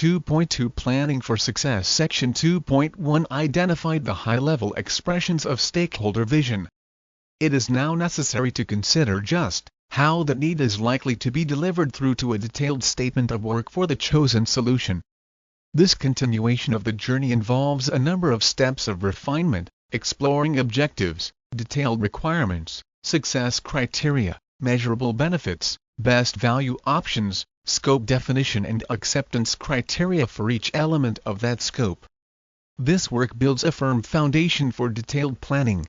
2.2 Planning for Success. Section 2.1 identified the high-level expressions of stakeholder vision. It is now necessary to consider just how that need is likely to be delivered through to a detailed statement of work for the chosen solution. This continuation of the journey involves a number of steps of refinement, exploring objectives, detailed requirements, success criteria, measurable benefits, best value options, scope definition and acceptance criteria for each element of that scope. This work builds a firm foundation for detailed planning.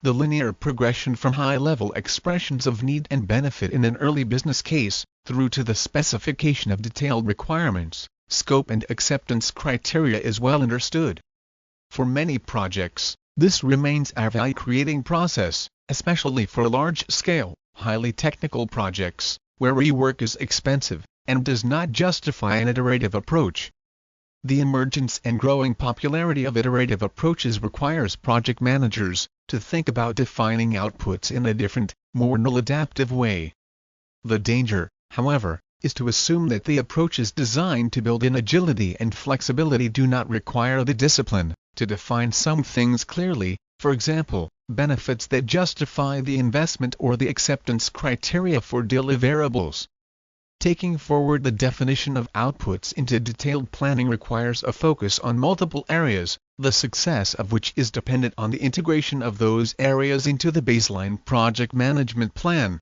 The linear progression from high-level expressions of need and benefit in an early business case, through to the specification of detailed requirements, scope and acceptance criteria is well understood. For many projects, this remains a value-creating process, especially for large-scale, highly technical projects, where rework is expensive, and does not justify an iterative approach. The emergence and growing popularity of iterative approaches requires project managers to think about defining outputs in a different, more adaptive way. The danger, however, is to assume that the approaches designed to build in agility and flexibility do not require the discipline to define some things clearly, for example, benefits that justify the investment or the acceptance criteria for deliverables. Taking forward the definition of outputs into detailed planning requires a focus on multiple areas, the success of which is dependent on the integration of those areas into the baseline project management plan.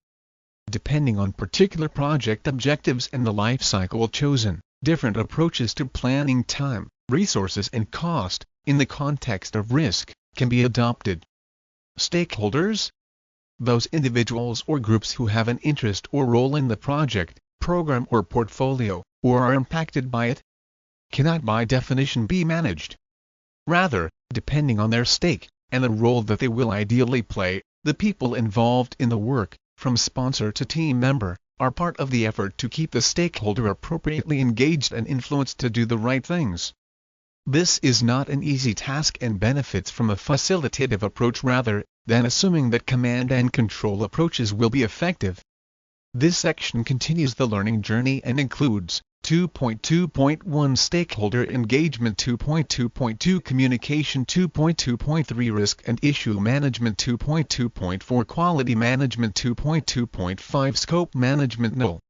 Depending on particular project objectives and the life cycle chosen, different approaches to planning time, resources and cost, in the context of risk, can be adopted. Stakeholders? Those individuals or groups who have an interest or role in the project, program or portfolio, or are impacted by it, cannot by definition be managed. Rather, depending on their stake, and the role that they will ideally play, the people involved in the work, from sponsor to team member, are part of the effort to keep the stakeholder appropriately engaged and influenced to do the right things. This is not an easy task and benefits from a facilitative approach rather than assuming that command and control approaches will be effective. This section continues the learning journey and includes 2.2.1 Stakeholder Engagement, 2.2.2 Communication, 2.2.3 Risk and Issue Management, 2.2.4 Quality Management, 2.2.5 Scope Management. Null.